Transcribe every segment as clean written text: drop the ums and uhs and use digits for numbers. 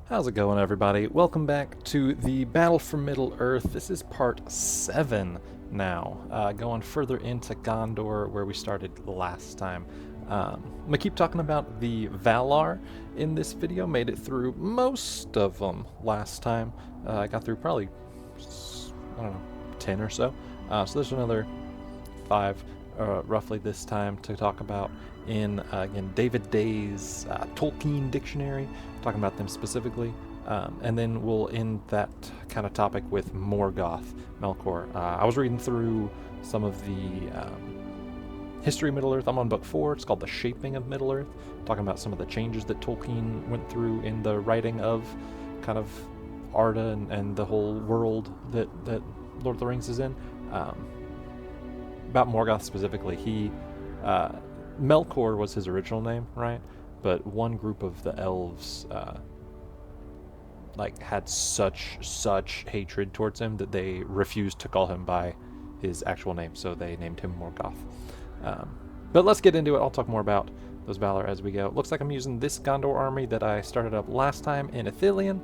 How's it going, everybody? Welcome back to the Battle for Middle-earth. This is part 7 now, going further into Gondor where we started last time. I'm going to keep talking about the Valar in this video. Made it through most of them last time. I got through probably, I don't know, 10 or so. So there's another 5 roughly this time to talk about in, again, David Day's Tolkien Dictionary, talking about them specifically. And then we'll end that kind of topic with Morgoth, Melkor. I was reading through some of the history of Middle-earth. I'm on book 4. It's called The Shaping of Middle-earth, talking about some of the changes that Tolkien went through in the writing of kind of Arda and the whole world that Lord of the Rings is in. About Morgoth specifically, Melkor was his original name, right? But one group of the elves had such hatred towards him that they refused to call him by his actual name, so they named him Morgoth. But let's get into it. I'll talk more about those Valar as we go. Looks like I'm using this Gondor army that I started up last time in Ithilien,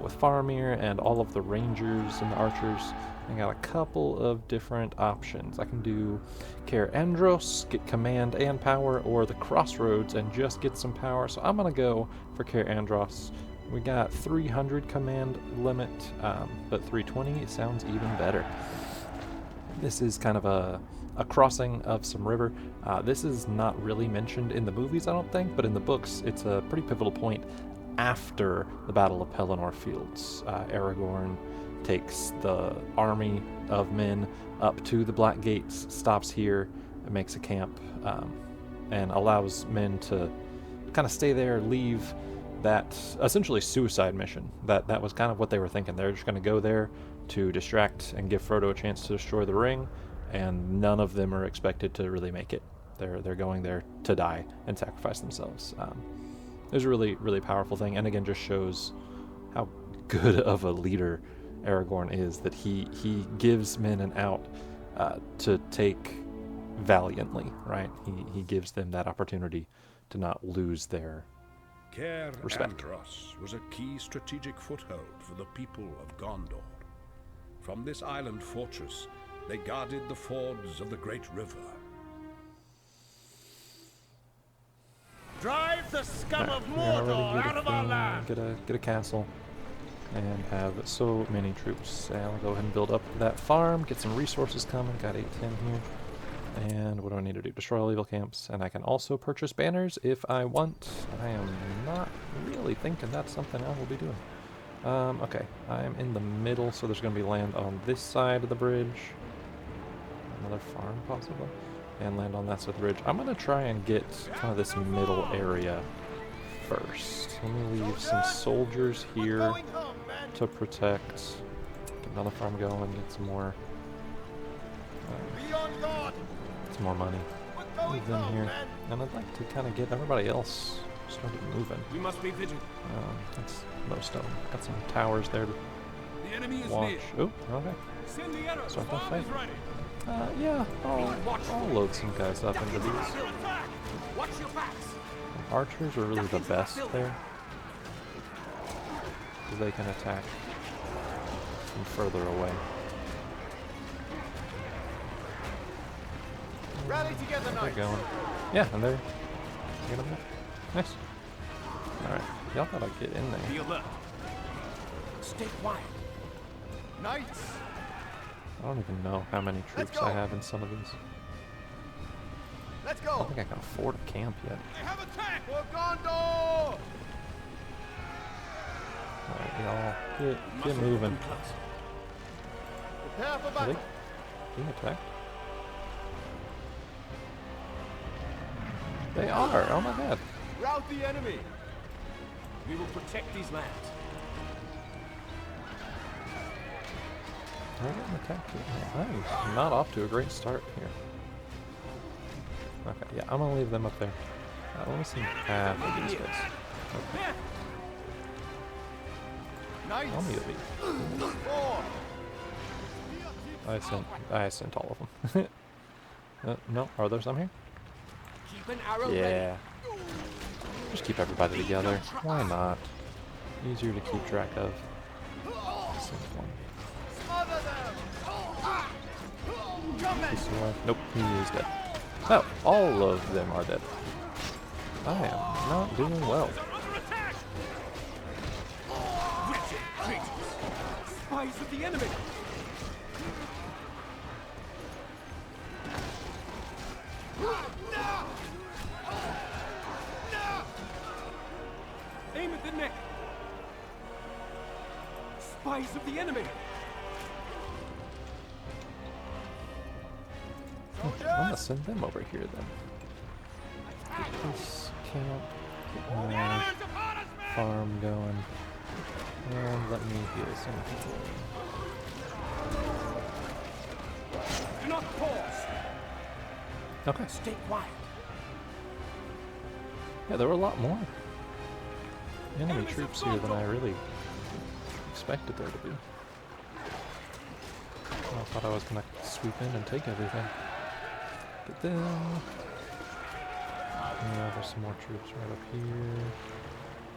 with Faramir and all of the rangers and the archers. I got a couple of different options. I can do Caer Andros, get command and power, or the Crossroads and just get some power. So I'm gonna go for Caer Andros. We got 300 command limit, but 320 sounds even better. This is kind of a crossing of some river. This is not really mentioned in the movies, I don't think, but in the books it's a pretty pivotal point after the Battle of Pelennor Fields. Aragorn takes the army of men up to the Black Gates, stops here, and makes a camp, and allows men to kind of stay there, leave that essentially suicide mission. That was kind of what they were thinking. They're just going to go there to distract and give Frodo a chance to destroy the ring, and none of them are expected to really make it. They're going there to die and sacrifice themselves. It was a really powerful thing, and again just shows how good of a leader Aragorn is, that he gives men an out to take valiantly, right? He gives them that opportunity to not lose their Caer respect. Andros was a key strategic foothold for the people of Gondor. From this island fortress, they guarded the fords of the great river. Drive the scum of We're gonna Mordor out of our land! get a castle and have so many troops. And I'll go ahead and build up that farm, get some resources coming. Got 810 here. And what do I need to do? Destroy all evil camps. And I can also purchase banners if I want. I am not really thinking that's something I will be doing. Okay, I'm in the middle, so there's going to be land on this side of the bridge. Another farm, possibly. And land on that side of the bridge. I'm going to try and get kind of this middle area first. Let me leave some soldiers here to protect. Get another farm going, get some more money. Leave them here. And I'd like to kind of get everybody else started moving. We must be vigilant. That's most of them. Got some towers there to The enemy is watch. near. Oh, okay. Send the arrows. Start that Farm fight. is ready. Yeah, I'll load some guys up into these. Attack! Watch your backs. Archers are really the best there, because they can attack from further away. Rally together, They're knights. going. Yeah, and they're get them there. Nice. Alright, y'all gotta get in there. Be alert. Stay quiet. Knights. I don't even know how many troops I have in some of these. Let's I go. don't think I can afford a camp yet. They have attacked for Gondor. Alright, y'all get moving. Prepare for Are battle. they being attacked? They are! Oh my god. Rout the enemy. We will protect these lands. They're getting attacked here. I'm not off to a great start here. Okay, yeah, I'm gonna leave them up there. Let me see half of these guys. Okay. Knights. I'll meet these. Four. I sent all of them. No, are there some here? Keep an arrow ready. Yeah. Just keep everybody together. Why not? easier to keep track of. Same one. He's alive. Nope, he is dead. Oh, all of them are dead. I am not doing well. Spies of the enemy! Aim at the neck! Spies of the enemy! I'm gonna send them over here then. Get this camp, get my farm going, and let me heal some people. Do not pause! Okay. Stay quiet! Yeah, there were a lot more enemy troops here than I really expected there to be. I thought I was gonna swoop in and take everything. Get them. Yeah, there's some more troops right up here.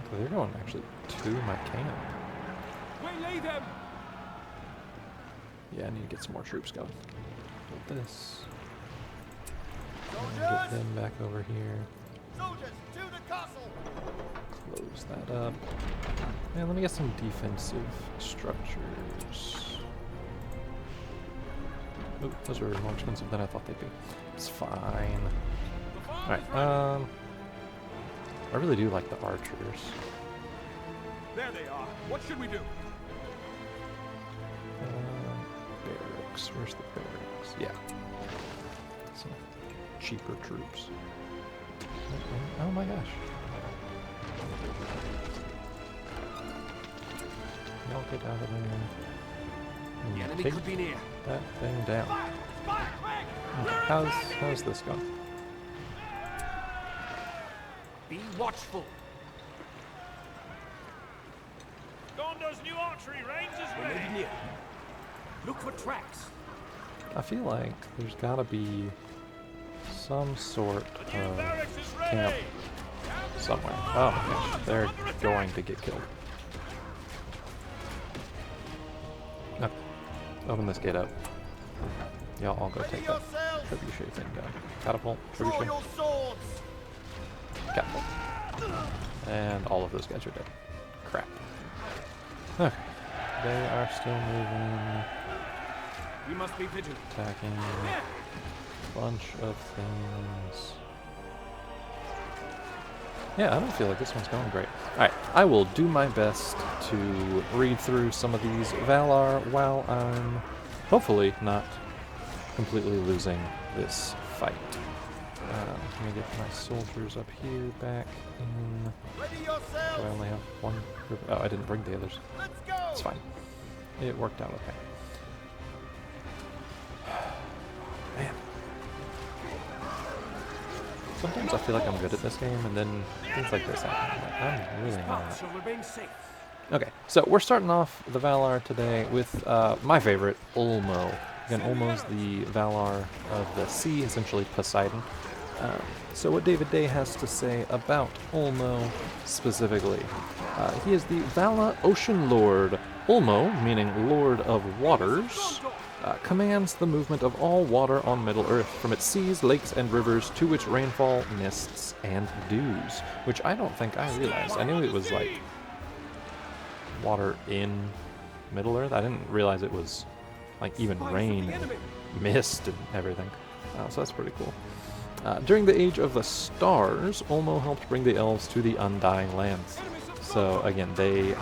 Okay, they're going actually to my camp. Waylay them! Yeah, I need to get some more troops going. Get this. And get them back over here. Soldiers, to the castle! Close that up. And let me get some defensive structures. Oh, those are more expensive than I thought they'd be. It's fine. Alright, I really do like the archers. There they are. What should we do? Barracks. Where's the barracks? Yeah. Some cheaper troops. Oh my gosh. Y'all get out of there. And The enemy take could be near. that thing down. Okay, how's this going? Be watchful. Gondor's new archery range is They may ready. be near. Look for tracks. I feel like there's gotta be some sort The new of barracks is camp ready. somewhere. Oh my gosh, they're going to get killed. Okay, open this gate up. Y'all all go Ready take that yourselves! trebuchet thing down. Catapult, Draw trebuchet, your swords! catapult. And all of those guys are dead. Crap. Okay, they are still moving, We must be vigilant. attacking. Bunch of things. Yeah, I don't feel like this one's going great. Alright, I will do my best to read through some of these Valar while I'm hopefully not completely losing this fight. Let me get my soldiers up here back in. Ready Do I yourselves! only have one group? Oh, I didn't bring the others. Let's go! It's fine. It worked out okay. Man. Sometimes I feel like I'm good at this game, and then things like this happen. I'm really not. Path shall remain safe. Okay, so we're starting off the Valar today with my favorite, Ulmo. Again, Ulmo's the Valar of the sea, essentially Poseidon. So what David Day has to say about Ulmo specifically. He is the Vala Ocean Lord. Ulmo, meaning Lord of Waters, commands the movement of all water on Middle-earth, from its seas, lakes, and rivers to its rainfall, mists, and dews, which I don't think I realized. I knew it was like water in Middle-earth. I didn't realize it was like even rain and mist and everything. So that's pretty cool. During the Age of the Stars, Ulmo helped bring the elves to the Undying Lands. So again, the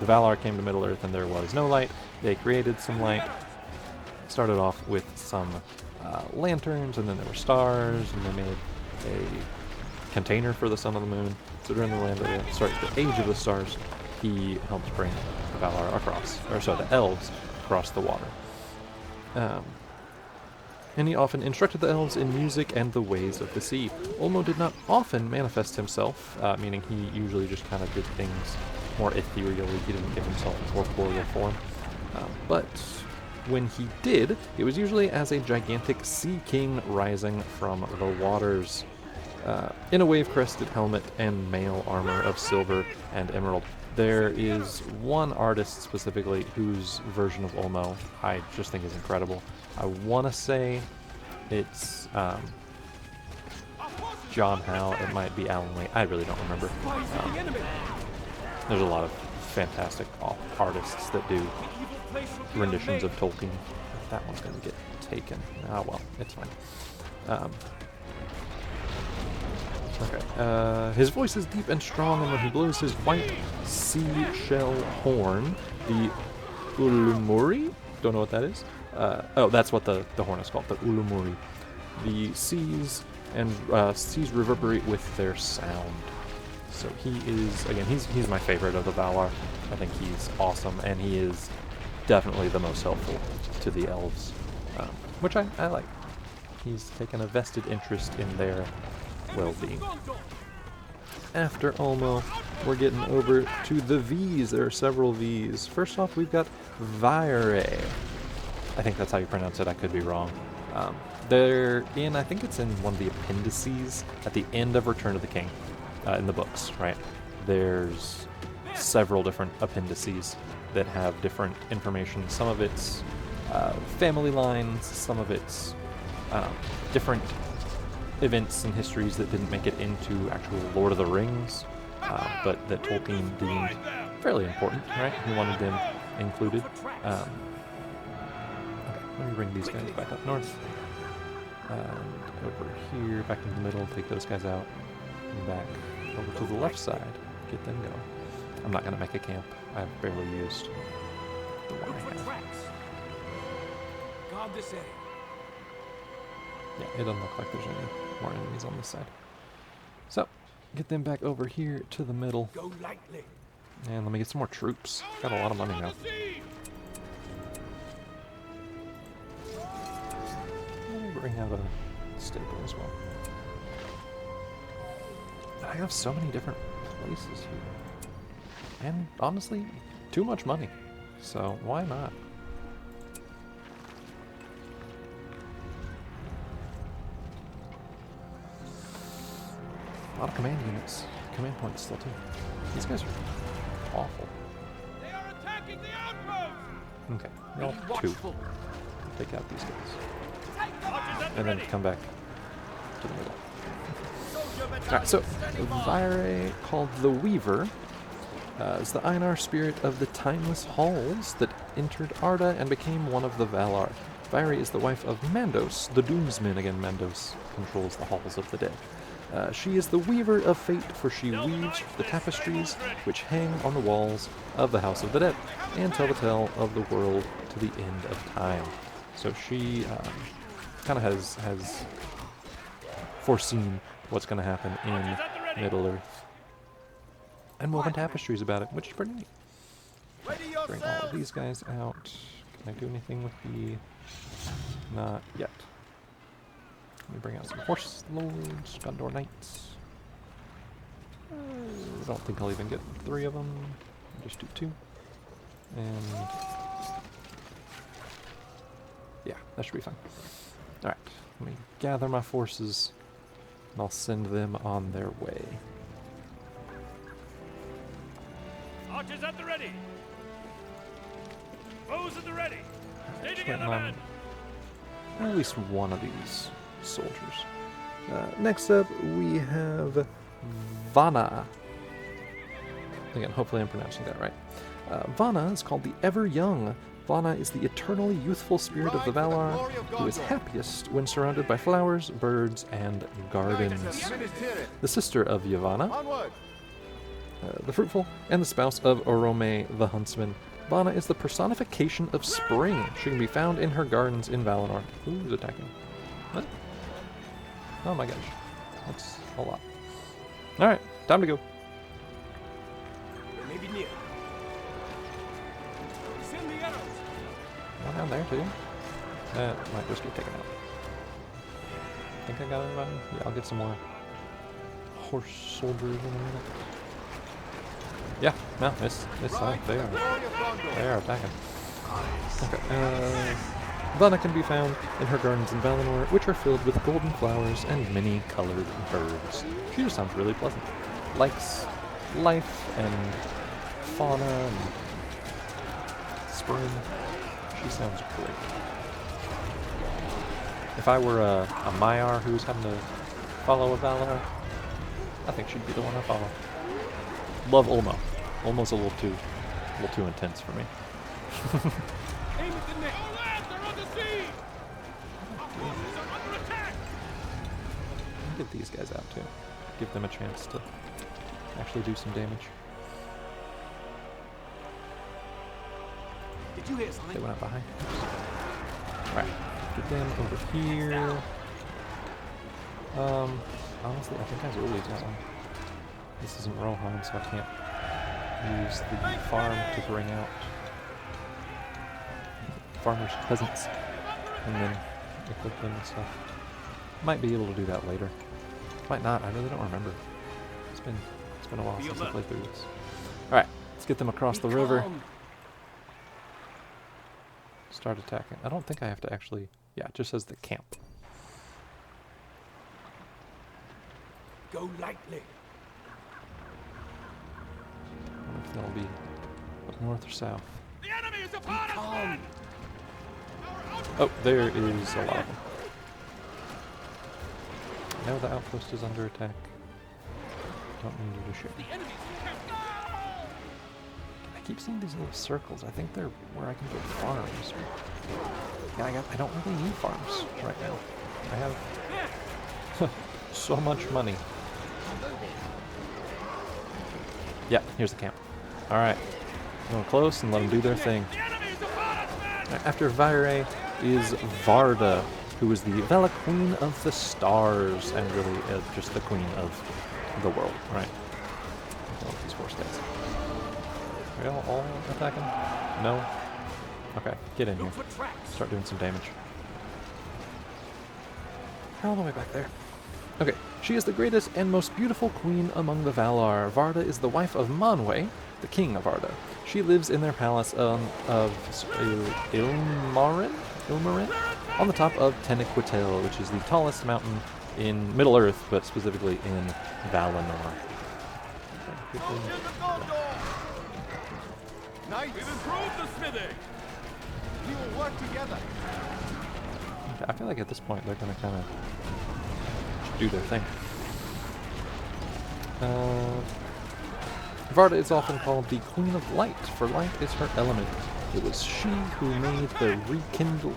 Valar came to Middle-earth and there was no light. They created some light. Started off with some lanterns, and then there were stars, and they made a container for the sun and the moon. So during the the Age of the Stars, he helped bring the Valar across, or so the elves across the water. And he often instructed the elves in music and the ways of the sea. Ulmo did not often manifest himself, meaning he usually just kind of did things more ethereally. He didn't give himself a corporeal form. But when he did, it was usually as a gigantic sea king rising from the waters, in a wave-crested helmet and mail armor of silver and emerald. There is one artist specifically whose version of Olmo I just think is incredible. I want to say it's John Howe. It might be Alan Lee. I really don't remember. There's a lot of fantastic artists that do renditions of Tolkien. That one's going to get taken. Ah, well, it's fine. Okay. His voice is deep and strong, and when he blows his white seashell horn, the Ulumuri, don't know what that is. Oh, that's what the horn is called, the Ulumuri. The seas reverberate with their sound. So he is, again, he's my favorite of the Valar. I think he's awesome, and he is definitely the most helpful to the elves, which I like. He's taken a vested interest in their well-being. After Olmo, we're getting over to the V's. There are several V's. First off, we've got Vaire. I think that's how you pronounce it. I could be wrong. They're in, I think it's in one of the appendices at the end of Return of the King in the books, right? There's several different appendices that have different information. Some of it's family lines, some of it's different events and histories that didn't make it into actual Lord of the Rings, but that Tolkien deemed fairly important, right? He wanted them included. Okay, let me bring these guys back up north. And over here, back in the middle, take those guys out. And back over to the left side, get them going. I'm not going to make a camp. I've barely used the one I have. Guard this area. Yeah, it doesn't look like there's any more enemies on this side. So, get them back over here to the middle. Go lightly. And let me get some more troops. Got a lot of money now. Let me bring out a stable as well. I have so many different places here. And honestly, too much money. So, why not? A lot of command units, command points still too. These guys are awful. They are attacking the outpost! Okay, well, two. Take out these guys. And then come back to the middle. Alright, so Vaire, called the Weaver, is the Einar spirit of the timeless halls that entered Arda and became one of the Valar. Vaire is the wife of Mandos, the Doomsman. Again, Mandos controls the halls of the dead. She is the weaver of fate, for she weaves the tapestries which hang on the walls of the House of the Dead and tell the tale of the world to the end of time. So she kind of has foreseen what's going to happen in Middle-earth and woven tapestries about it, which is pretty neat. Bring all of these guys out. Can I do anything with the... Not yet. Let me bring out some horse lords, Gondor knights. I don't think I'll even get 3 of them. I'll just do 2. And yeah, that should be fine. Alright, let me gather my forces and I'll send them on their way. Archers at the ready. Bows at the ready. Stay Just together, waiting on man. at least one of these soldiers. Next up, we have Vana. Again, hopefully I'm pronouncing that right. Vana is called the Ever Young. Vana is the eternally youthful spirit of the Valar, who is happiest when surrounded by flowers, birds, and gardens. The sister of Yavanna, the fruitful, and the spouse of Orome the huntsman. Vana is the personification of spring. She can be found in her gardens in Valinor. Who's attacking? What? Oh my gosh. That's a lot. Alright, time to go. Maybe near. Send the arrows. One down there too. That might just get taken out. Think I got everybody? Yeah, I'll get some more horse soldiers in a minute. Yeah, no, it's fine. They are attacking. Okay, Vana can be found in her gardens in Valinor, which are filled with golden flowers and many-colored birds. She just sounds really pleasant. Likes life and fauna and spring. She sounds great. If I were a Maiar who was having to follow a Valar, I think she'd be the one I follow. Love Ulmo. Ulmo's a little too intense for me. Aim at the neck. Our lads are on the sea. Our forces are under attack. Get these guys out too. Give them a chance to actually do some damage. Did you hear They something? went out behind. Alright, get them over here. Honestly, I think I bullied that one. This isn't Rohan, so I can't use the farm to bring out farmers' peasants and then equip them and stuff. Might be able to do that later. Might not, I really don't remember. It's been a while since I played through this. Alright, let's get them across the river. Start attacking. I don't think I have to actually... Yeah, it just says the camp. Go lightly. I wonder if they'll be up north or south. The enemy is upon us, men. Oh, there is a lot of them. Now the outpost is under attack. Don't need you to shoot. The enemy's camped. I keep seeing these little circles. I think they're where I can build farms. Yeah, I don't really need farms right now. I have so much money. Yeah, here's the camp. Alright. Going close and let them do their thing. The enemy is upon us, men. After Vaire is Varda, who is the Vela Queen of the Stars, and really just the queen of the world, right? All these horse guys. Are we all attacking? No? Okay, get in here. Look for tracks. Start doing some damage. All the way back there. Okay, she is the greatest and most beautiful queen among the Valar. Varda is the wife of Manwë, the king of Varda. She lives in their palace of Ilmarin, on the top of Tenochtitlan, which is the tallest mountain in Middle Earth, but specifically in Valinor. Knights, we've improved the smithy. We will work together. I feel like at this point they're going to kind of do their thing. Varda is often called the Queen of Light, for light is her element. It was she who made and rekindled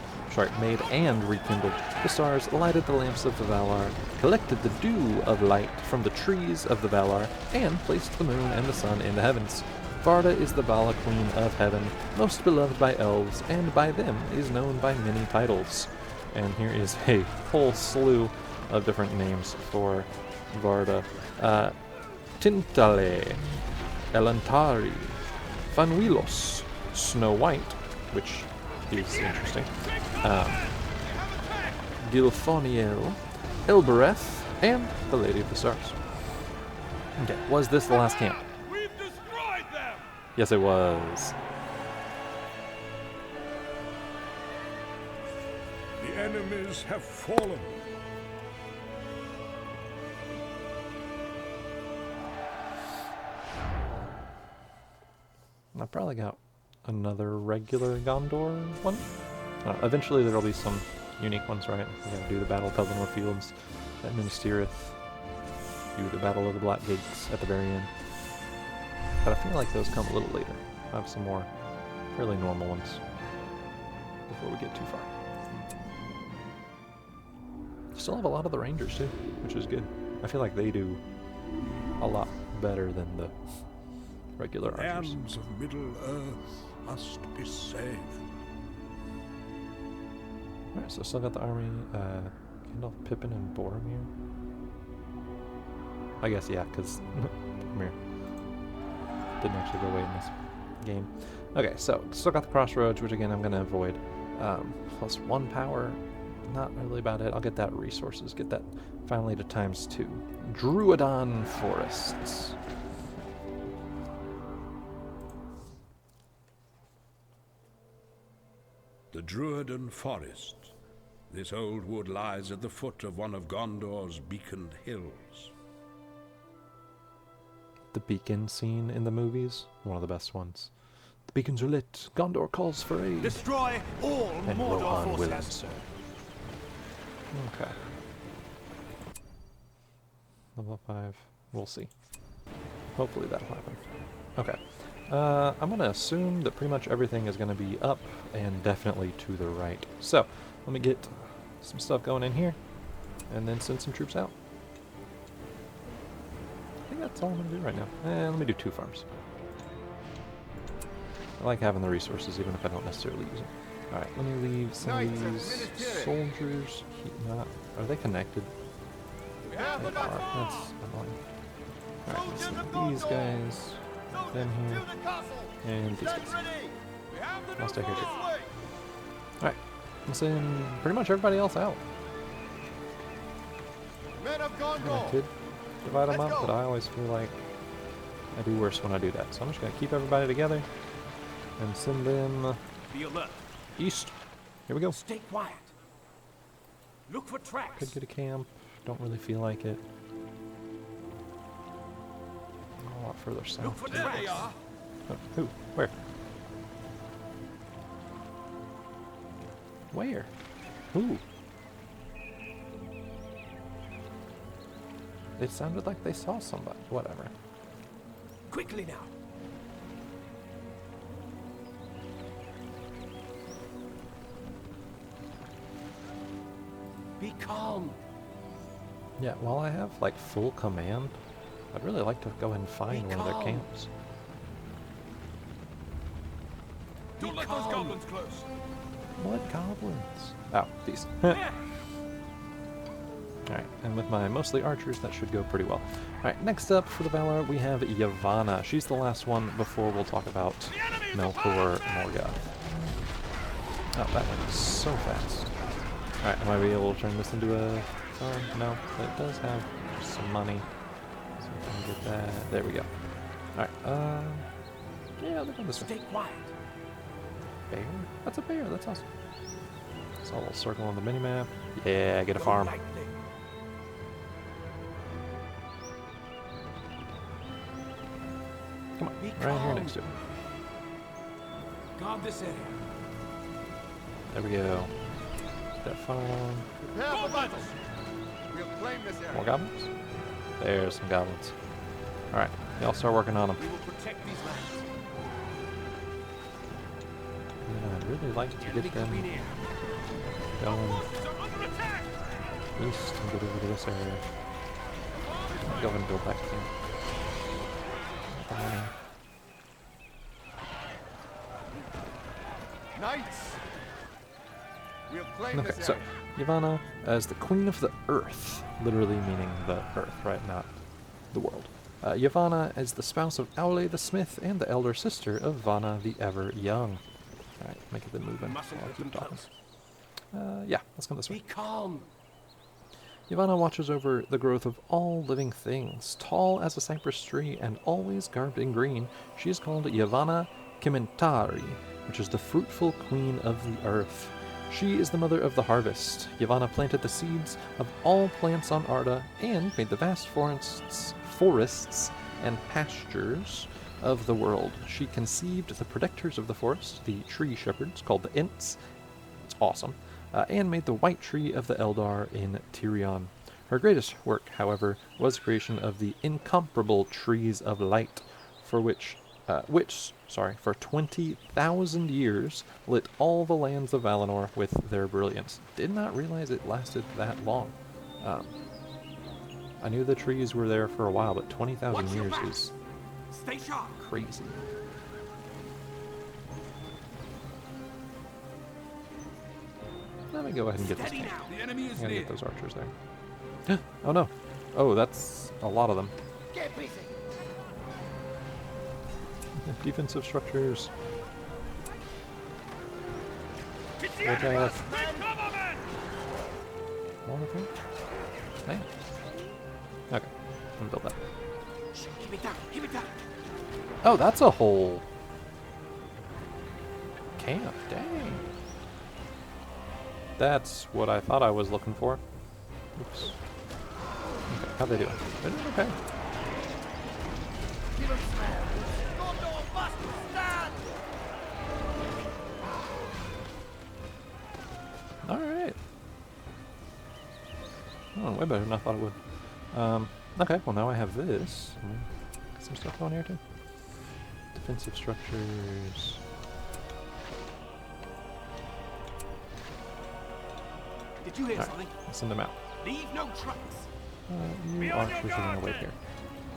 the stars, lighted the lamps of the Valar, collected the dew of light from the trees of the Valar, and placed the moon and the sun in the heavens. Varda is the Vala Queen of Heaven, most beloved by elves, and by them is known by many titles. And here is a whole slew of different names for Varda. Tintale, Elantari, Fanuilos, Snow White, which is interesting, Gilthoniel, Elbereth, and the Lady of the Stars. Okay, was this the last camp? We've destroyed them. Yes, it was. The enemies have fallen. I probably got another regular Gondor one. Eventually there'll be some unique ones, right? We gotta do the Battle of Pelennor Fields at Minas Tirith, do the Battle of the Black Gates at the very end. But I feel like those come a little later. I have some more fairly normal ones before we get too far. Still have a lot of the Rangers too, which is good. I feel like they do a lot better than the regular archers. Lands of Middle Earth must be saved. Alright, so still got the army, Gandalf, Pippin, and Boromir. I guess, yeah, because Boromir didn't actually go away in this game. Okay, so still got the Crossroads, which again I'm going to avoid. Plus 1 power, not really about it. I'll get that resources, get that finally to ×2. Druadan Forests. The Druadan Forest. This old wood lies at the foot of one of Gondor's beaconed hills. the beacon scene in the movies. One of the best ones. The beacons are lit. Gondor calls for aid. Destroy all And Mordor Rohan will forces. answer. Okay. Level 5. We'll see. Hopefully that'll happen. Okay. I'm going to assume that pretty much everything is going to be up and definitely to the right. So, let me get some stuff going in here and then send some troops out. I think that's all I'm going to do right now. Let me do 2 farms. I like having the resources even if I don't necessarily use them. Alright, let me leave some of these soldiers. Are they connected? They are. That's annoying. Alright, so these guys, them here, and these guys. I'll stay here too. Alright, I'm sending pretty much everybody else out. I could divide them up, but I always feel like I do worse when I do that. So I'm just going to keep everybody together and send them Be alert. east. Here we go. Stay quiet. Look for tracks. Could get a camp. Don't really feel like it. A lot further south. Look for too. tracks. Oh, who? Where? Where? Who? It sounded like they saw somebody. Whatever. Quickly now. Be calm. Yeah, while I have like full command, I'd really like to go ahead and find Be one of their calm. camps. Don't let those goblins close. What goblins? Oh, these. Yeah. Alright, and with my mostly archers, that should go pretty well. Alright, next up for the Valar, we have Yavanna. She's the last one before we'll talk about Melkor Morgoth. Oh, that went so fast. Alright, am I able to turn this into a farm? No, but it does have some money. So we can get that. There we go. Alright, yeah, they're going this way. Stay quiet. Bear? That's a bear, that's awesome. Saw a little circle on the minimap. Yeah, get a farm. Go lightly. Come on, Be right here calm. next to it. Guard this area. There we go. That farm. We'll claim this area. More goblins? There's some goblins. Alright, y'all start working on them. We will protect these lands. I'd really like to Enemy get could be them near. going Forces are under attack. east and get over to this area. Go ahead and build back camp. Knights. We'll claim Okay, this so area. Yavanna as the Queen of the Earth, literally meaning the Earth, right? Not the world. Yavanna as the spouse of Aule the Smith and the elder sister of Vanna the Ever Young. Alright, make it the movement. Mustn't I'll let keep them talking. close. Yeah, let's go this way. Be calm. Yavanna watches over the growth of all living things. Tall as a cypress tree and always garbed in green, she is called Yavanna Kimentari, which is the fruitful queen of the earth. She is the mother of the harvest. Yavanna planted the seeds of all plants on Arda and made the vast forests and pastures of the world. She conceived the protectors of the forest, the tree shepherds called the Ents. It's awesome. And made the white tree of the Eldar in Tirion. Her greatest work, however, was creation of the incomparable trees of light, for which for 20,000 years lit all the lands of Valinor with their brilliance. Did not realize it lasted that long. I knew the trees were there for a while, but 20,000 Watch your years back. is Stay sharp. crazy. Let me go ahead and get this. Steady now. The enemy I is gotta near. get those archers there. Oh no. Oh, that's a lot of them. Get busy. Defensive structures. It's the Watch enemy. out. Take cover, men. One of them? Hey. Okay. I'm gonna build that. Shh, keep it down. Keep it down. Oh, that's a whole camp. Dang. That's what I thought I was looking for. Oops. Okay, how they doing? They're doing okay. Give him smell. Gondor must stand! Alright. Oh, way better than I thought it would. Okay, well now I have this. Got some stuff on here too. Defensive structures. Did you hear Alright, something? let's send them out. Leave no tracks. You Be on your archers are guard, gonna wait men. here.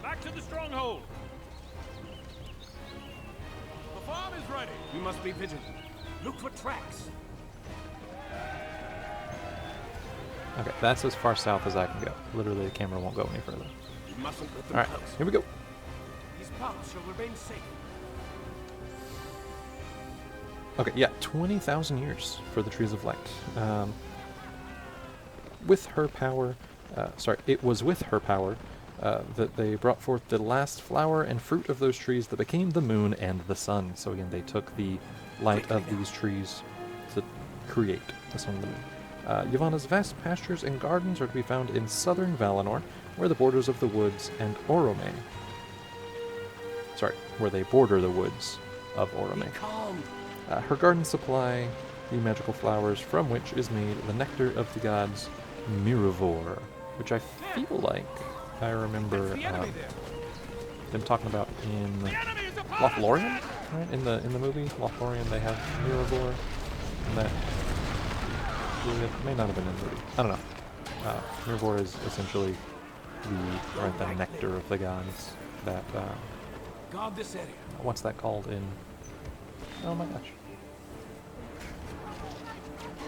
Back to the stronghold. The farm is ready. We must be vigilant. Look for tracks. Okay, that's as far south as I can go. Literally, the camera won't go any further. We mustn't let them Alright, close. here we go. These paths shall remain safe. Okay, yeah, 20,000 years for the Trees of Light. With her power, it was with her power that they brought forth the last flower and fruit of those trees that became the moon and the sun. So again, they took the light of these trees to create the sun and the moon. Yavanna's vast pastures and gardens are to be found in southern Valinor, where the borders of the woods and Orome. Sorry, where they border the woods of Orome. Calm. Her gardens supply the magical flowers from which is made the nectar of the gods Mirivor, which I feel like I remember The enemy there. them talking about in The enemy is upon us! Lothlorien, right? In the movie Lothlorien, they have Mirivor, and that it may not have been in the movie. I don't know. Mirivor is essentially the nectar of the gods. That Guard this area. what's that called in? Oh my gosh.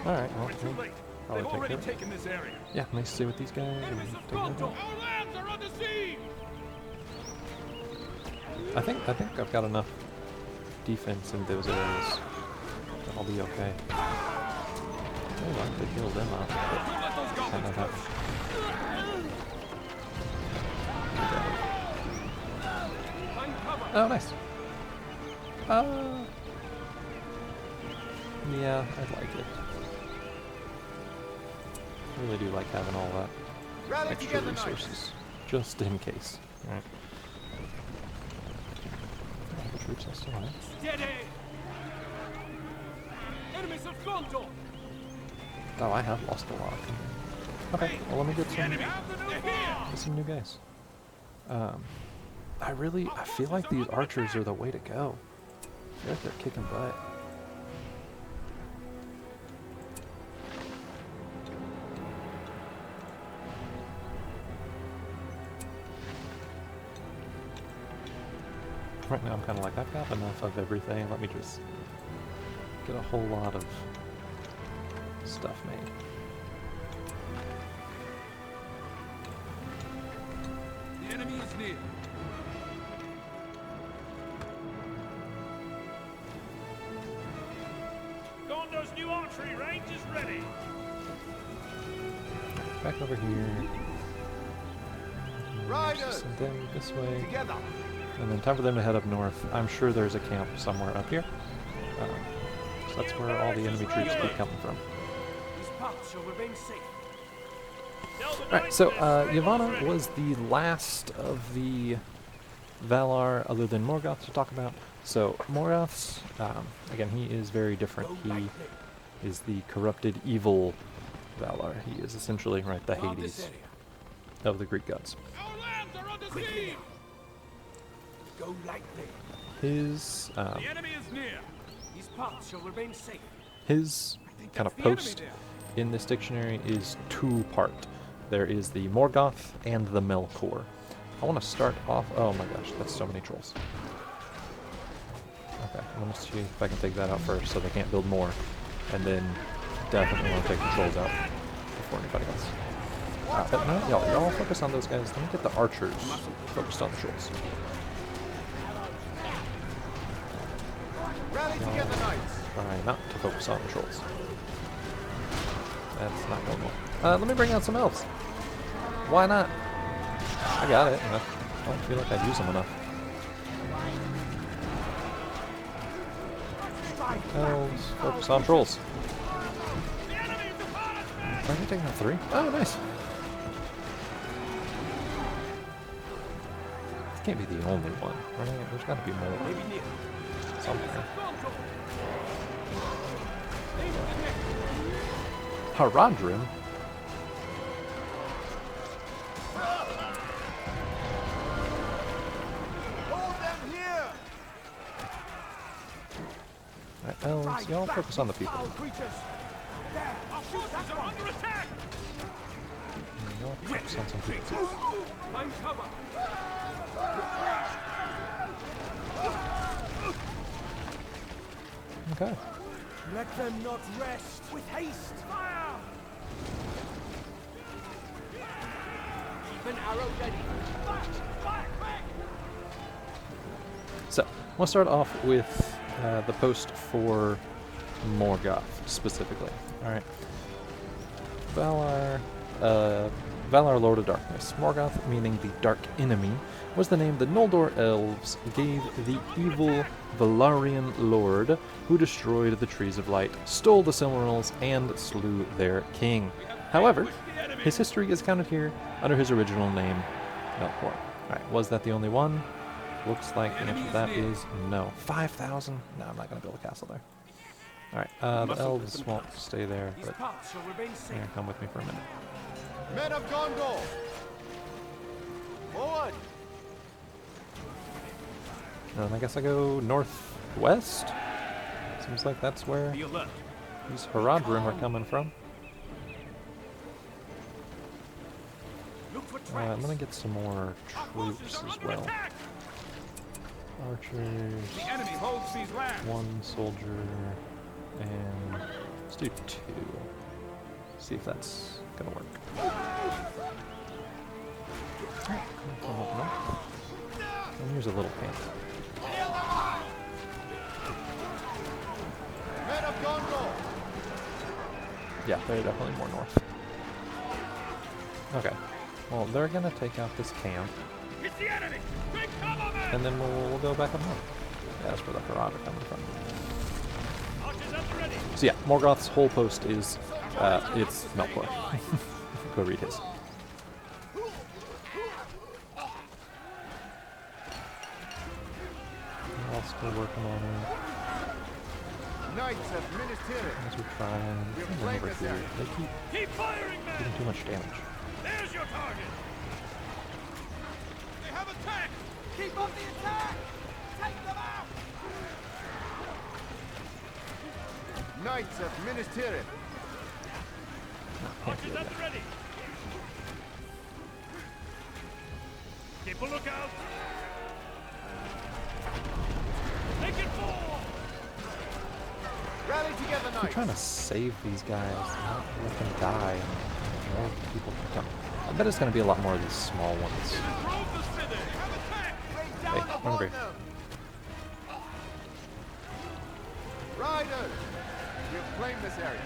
All right. Well, We're too late. probably They've take already care of it. taken this area. Yeah, nice to see with these guys. and Enemies take of care of Gondor! it. Our lands are under siege! I think I've got enough defense in those areas that I'll be okay. I'd like to kill them off, but Don't let those might goblins not go. happen. Find cover. Oh, nice. Yeah, I'd like it. I really do like having all that Rally extra together, knights. resources, just in case. Right. The troops I still have. Steady! Enemies of Gondor! Oh, I have lost a lot. Okay, well let me get some, They're here! some new guys. I feel like these archers are the way to go. I feel like they're kicking butt. Right now I'm kind of like, I've got enough of everything. Let me just get a whole lot of stuff made. The enemy is near. Gondor's new archery range is ready. Back over here. Riders! Send them this way. Together! And then time for them to head up north. I'm sure there's a camp somewhere up here. So that's where all the enemy troops keep coming from. These paths shall remain safe. Tell the Alright, knights so their strength is Yavanna ready. was the last of the Valar other than Morgoth to talk about. So Morgoth's, again, he is very different. He is the corrupted evil Valar. He is essentially, right, the Guard this Hades area. of the Greek gods. Our lands are under Quickly siege! now. Go lightly. His, The enemy is near! These paths shall remain safe. his kind of That's the enemy post there. in this dictionary is two-part. There is the Morgoth and the Melkor. I want to start off... Oh my gosh, that's so many trolls. Okay, I'm going to see if I can take that out first so they can't build more. And then definitely want to take the trolls out before anybody else. But no, y'all focus on those guys. Let me get the archers focused on the trolls. Rally together, knights! Try not to focus on the trolls. That's not going well. Let me bring out some elves. Why not? I got it. I don't feel like I'd use them enough. Elves, focus on trolls. The enemy is upon us, men! Are they taking out 3? Oh, nice. can't be the only one, right? There's got to be more Maybe near. somewhere. Gondor. Aim at the neck. Haradrim? Hold them here! Alright, elves, y'all focus on the people. Foul creatures! There! Our forces are under attack. Y'all focus on some people. Find cover. Okay. Let them not rest! With haste! Fire! Keep an arrow ready. Back! Back! Back! So, we'll start off with the post for Morgoth, specifically. Alright. Valar, Lord of Darkness. Morgoth, meaning the Dark Enemy, was the name the Noldor elves gave the evil Valarian Lord who destroyed the Trees of Light, stole the Silmarils, and slew their king. However, his history is counted here under his original name, Melkor. Alright, was that the only one? Looks like the answer to that is no. 5,000? No, I'm not going to build a castle there. Alright, the elves won't stay there, These but paths shall remain safe. here, come with me for a minute. Men of Gondor! Forward! And I guess I go northwest? Seems like that's where Be alert. these Haradrim are coming from. Look for I'm traps! gonna get some more Our forces troops are as under well. attack. Archers, The enemy holds these lands. one soldier, and let's do 2. See if that's gonna work. Come up north. And here's a little camp. Men of Gondor! Yeah, they're definitely more north. Okay. Well, they're gonna take out this camp, It's the enemy. Take cover, men. and then we'll go back up north. Yeah, that's where the Harad are coming from. Archers at the ready. So yeah, Morgoth's whole post is, it's Melkor. Go read his. We're all still working on it. Knights of Minas Tirith! As we try and We're send them playing over this here. area. They keep Keep firing, men. doing too much damage. There's your target. They have attacked. Keep up the attack! Take them out! Knights of Minas Tirith! Can't do Archers it at yet. the ready. Keep a lookout. Make it fall. Rally together, We're knights! trying to save these guys, not let them die, and more people can come. I bet it's going to be a lot more of these small ones. Drove the city. They have attacked. Rain Hey, down I'm upon hungry. them! Riders! We've claimed this area.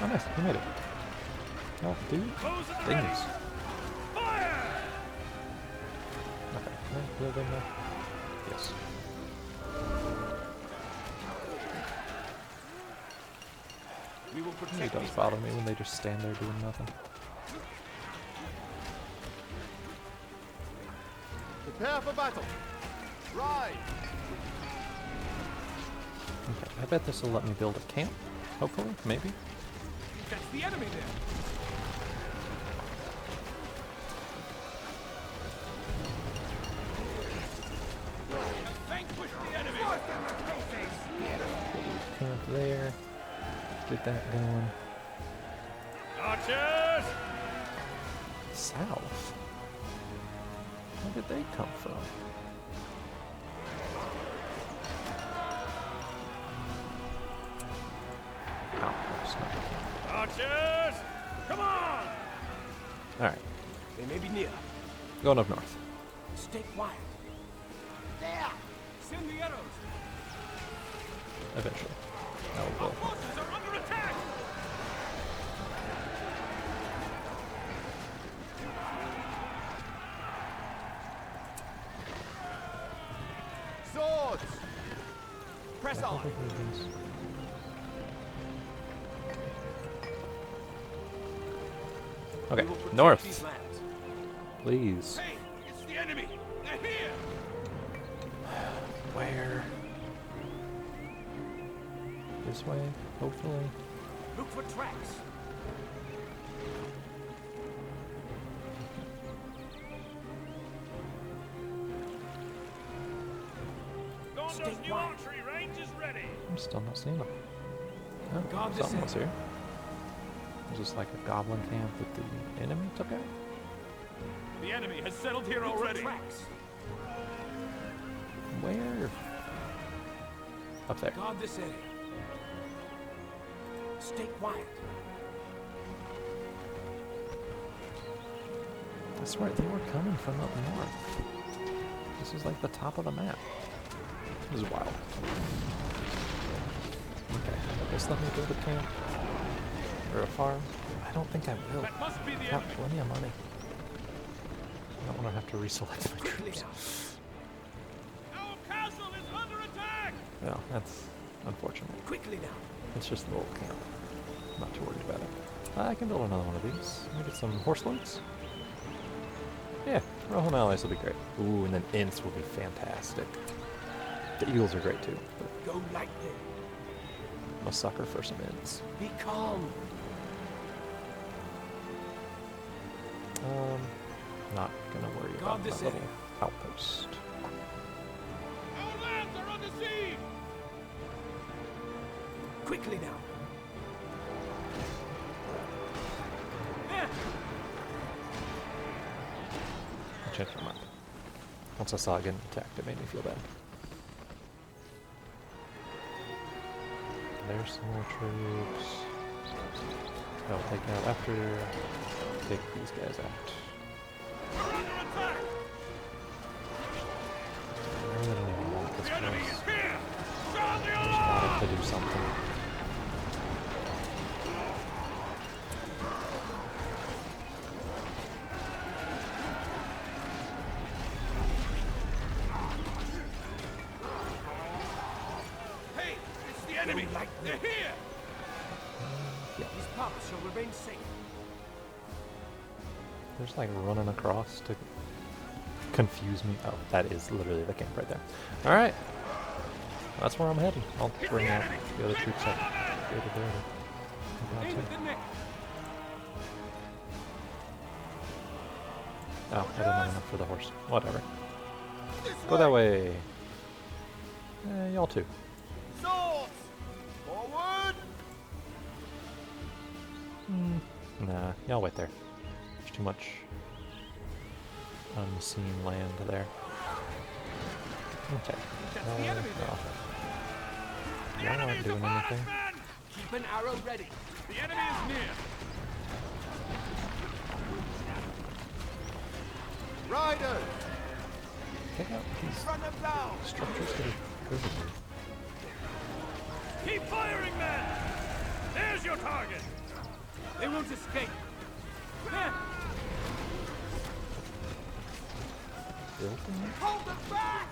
Oh, nice. You made it. Oh, dude. Foes at the ready. Dings. Fire. Okay. Yeah, in there. Yes. We will It protect does these bother lands. me when they just stand there doing nothing. Prepare for battle! Ride! Okay, I bet this will let me build a camp. Hopefully, maybe. That's the enemy there. Vanquish the enemy. Camp there. Get that going. Archers. South. Where did they come from? Ow, that's not the camp. Archers. Come on. Alright, They may be near. going up north. Stay quiet. There! Send the arrows. Eventually. I will Our go. forces are under attack. Swords! Press I on! think we do these. Okay, We will protect north, these lands. please. Hey, it's the Where? This way, hopefully. Look for tracks. Gondor's new archery range is ready. I'm still not seeing them. Oh, Guard this something was end. here. Is this like a goblin camp that the enemy took out? The enemy has settled here Look for already. tracks. Where? Up there. Guard this area. Stay quiet. I swear they were coming from up north. This is like the top of the map. This is wild. Okay, I guess let me build a camp. Or a farm. I don't think I will. That must be the I've got enemy. plenty of money. I don't want to have to reselect my Quickly troops. now. Our castle is under attack. Well, that's unfortunate. Quickly now. It's just a little camp. I'm not too worried about it. I can build another one of these. Let me get some horse loads. Yeah, Rohan allies will be great. Ooh, and then Ints will be fantastic. The eagles are great too, but Go lightly. I'm a sucker for some Ints. Be calm. Not gonna worry Guard about this that little area. outpost. Our lands are under siege. Quickly now. I changed my mind. Once I saw it getting attacked, it made me feel bad. There's some more troops. I'll take out after. Take these guys out. We're under attack. I really don't even want this The enemy place. is here. Sound the I just alarm. wanted to do something. Hey, it's the enemy. They're here. These pubs shall remain safe. They're just like running across to confuse me. Oh, that is literally the camp right there. Alright. That's where I'm heading. I'll bring out the other troops up. Over there. Come out Aim too. at the neck. Oh, I didn't have enough for the horse. Whatever. Go that way. Y'all too. Swords. Forward. Nah, y'all wait there. There's too much unseen land there. Okay. That's the enemy there. The Y'all enemy aren't is doing upon us, anything. men. Keep an arrow ready. The enemy is near. Riders. Check out these Run them down. structures that are over here. Keep firing, men. There's your target. They won't escape. Building? Hold them back!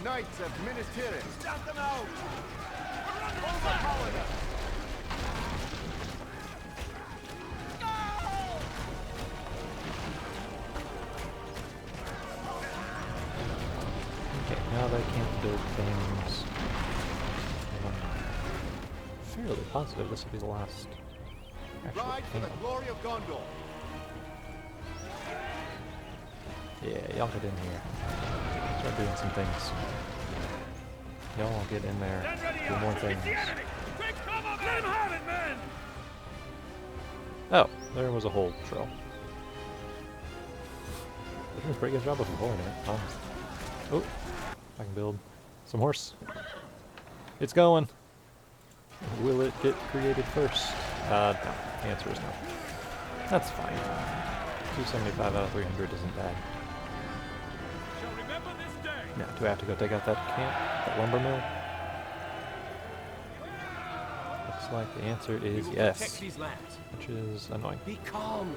Knights of Minas Tirith. Stamp them out. We're under attack. Okay, now they can't build things. I'm fairly positive this will be the last actual camp. glory of Gondor. Yeah, y'all get in here. Start doing some things. Y'all get in there. Stand ready, Do more archers. things. It's the enemy. Take cover, men. Let him have it, men. Oh, there was a whole trail. They're doing a pretty good job of avoiding it, honestly. Oh, I can build some horse. It's going. Will it get created first? No. The answer is no. That's fine. 275 out of 300 isn't bad. Shall remember this day. Now, do I have to go take out that camp? That lumber mill? Looks like the answer is yes, Protect these lands. which is annoying. Be calm.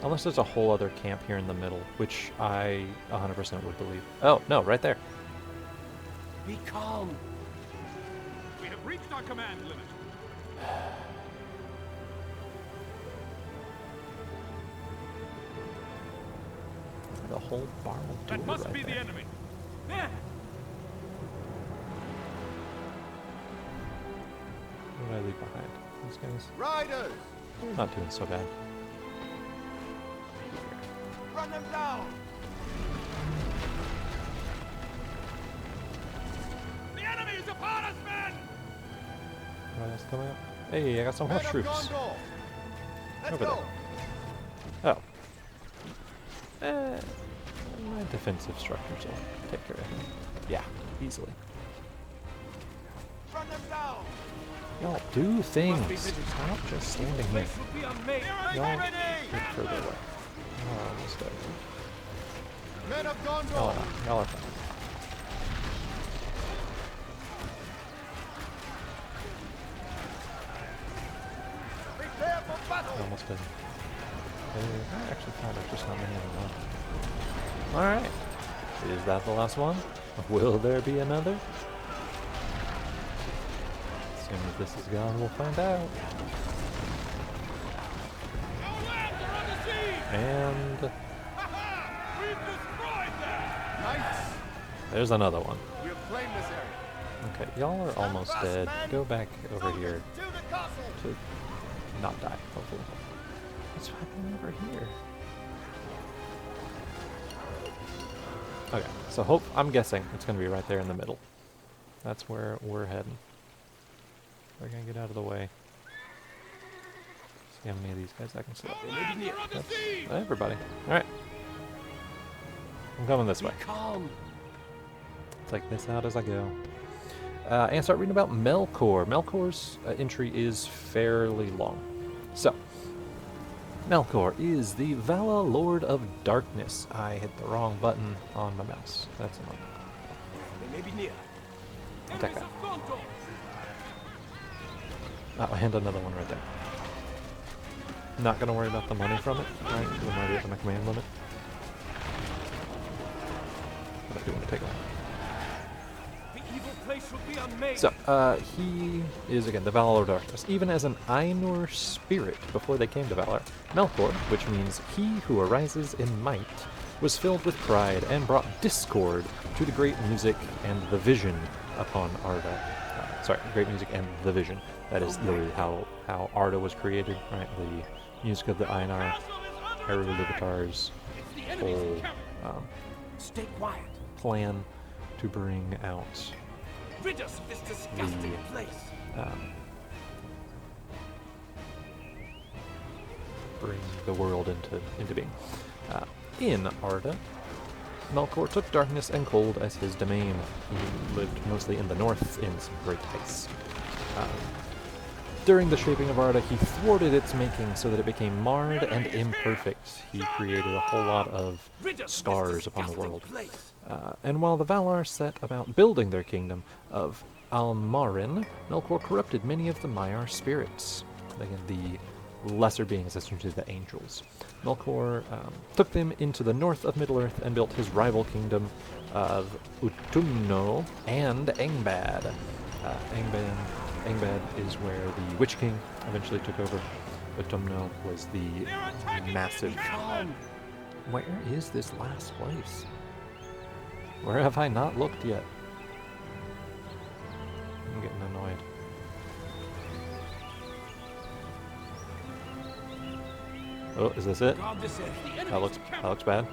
Unless there's a whole other camp here in the middle, which I 100% would believe. Oh, no, right there. Be calm. We have reached our command limit. The whole barn of That duel must right be there. the enemy. leave behind? These guys, Riders! they're not doing so bad. Run them down! The enemy is upon us, men! What else coming up? Hey, I got some Men horse of troops. Gondor! Let's Over go! there. Oh. My defensive structures will take care of him. Yeah, easily. Run them down! Y'all do things. Stop just standing here. Place will be unmade. Y'all ready! get further away. Oh, almost dead. Men of Y'all are Gondor! fine. Y'all are fine. Prepare for battle! Almost dead. I actually found there's just not many of them left. Alright. Is that the last one? Will there be another? As soon as this is gone, we'll find out. Our lands are under siege! And We've destroyed them! Knights! there's another one. We'll claim this area. Okay, y'all are almost Fast, dead. men. Go back over here To the castle! to not die, hopefully. What's happening over here? Okay, so I'm guessing it's gonna be right there in the middle. That's where we're heading. We're gonna get out of the way. See how many of these guys I can see. Our lands are under That's siege! everybody. Alright. I'm coming this way. Calm. Take this out as I go. And start reading about Melkor. Melkor's entry is fairly long. So, Melkor is the Vala Lord of Darkness. I hit the wrong button on my mouse. That's annoying. They may be near. Attack Enemies that. of Gondor! Oh, and another one right there. Not gonna worry about the money from it, right? Because I'm already at my command limit. But I do want to take one. The evil place will be unmade! So, he is, again, the Valar of Darkness. Even as an Ainur spirit before they came to Valar, Melkor, which means he who arises in might, was filled with pride and brought discord to the great music and the vision upon Arda. Sorry, great music and the vision. That is literally how Arda was created, right? The music of the Ainur, Eru-Luvatar's It's the enemy's whole encampment! Stay quiet! plan to bring out Rid us of this disgusting The- place! bring the world into being. In Arda, Melkor took darkness and cold as his domain. He lived mostly in the north in some great ice. During the shaping of Arda, he thwarted its making so that it became marred and imperfect. He created a whole lot of Rid us of this scars upon the disgusting world. place. And while the Valar set about building their kingdom of Almarin, Melkor corrupted many of the Maiar spirits, again, the lesser beings, essentially the angels. Melkor took them into the north of Middle-earth and built his rival kingdom of Utumno and Angband. Angband is where the Witch King eventually took over. Utumno was the massive... Where is this last place? Where have I not looked yet? I'm getting annoyed. Oh, is this it? Guard this edge. The That enemy's looks encampment. bad.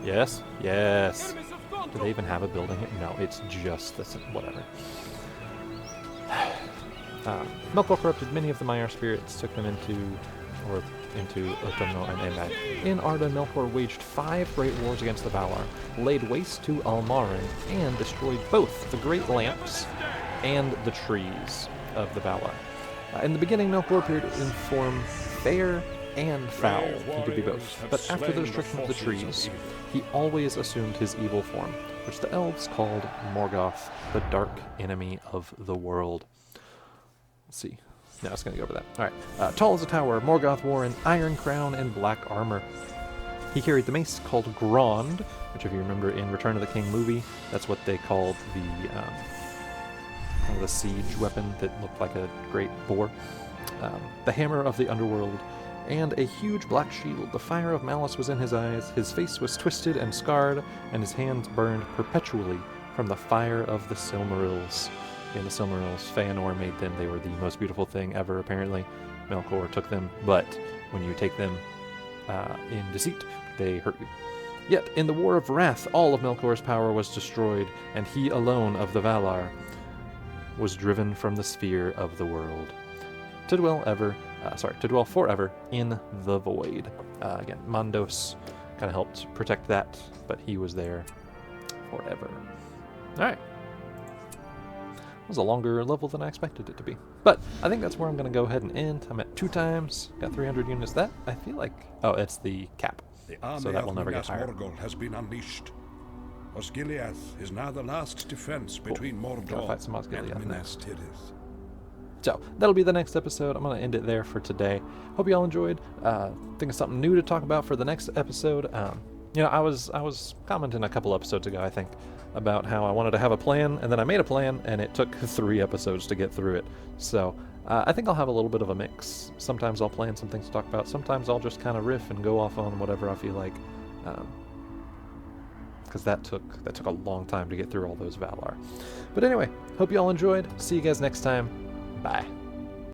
Yes, yes. Enemies of Gondor! Do they even have a building here? No, it's just this. Whatever. Melkor corrupted many of the Maiar spirits, took them into Utumno and Angband. In Arda, Melkor waged 5 great wars against the Valar, laid waste to Almarin, and destroyed both the Great Lamps and the trees of the Valar. In the beginning, Melkor appeared in form fair and foul. He could be both. But after the destruction of the trees, he always assumed his evil form, which the elves called Morgoth, the dark enemy of the world. Let's see. No, it's going to go over that. Alright. Tall as a tower, Morgoth wore an iron crown and black armor. He carried the mace called Grond, which if you remember in Return of the King movie, that's what they called the kind of the siege weapon that looked like a great boar. The hammer of the underworld, and a huge black shield. The fire of malice was in his eyes, his face was twisted and scarred, and his hands burned perpetually from the fire of the Silmarils. in the Silmarils. Feanor made them. They were the most beautiful thing ever, apparently. Melkor took them, but when you take them in deceit, they hurt you. Yet, in the War of Wrath, all of Melkor's power was destroyed, and he alone of the Valar was driven from the sphere of the world to dwell forever in the void. Again, Mandos kind of helped protect that, but he was there forever. All right. It was a longer level than I expected it to be. But I think that's where I'm going to go ahead and end. I'm at 2 times, got 300 units. That, I feel like, oh, it's the cap. The army So that of will never get Minas higher. Morgul has been unleashed. Osgiliath is now the last defense between Gotta Mordor fight some Osgiliath and next. Minas Tirith. So that'll be the next episode. I'm going to end it there for today. Hope you all enjoyed. Think of something new to talk about for the next episode. You know, I was commenting a couple episodes ago, I think, about how I wanted to have a plan, and then I made a plan, and it took 3 episodes to get through it. So I think I'll have a little bit of a mix. Sometimes I'll plan some things to talk about. Sometimes I'll just kind of riff and go off on whatever I feel like. Because that took a long time to get through all those Valar. But anyway, hope you all enjoyed. See you guys next time. Bye.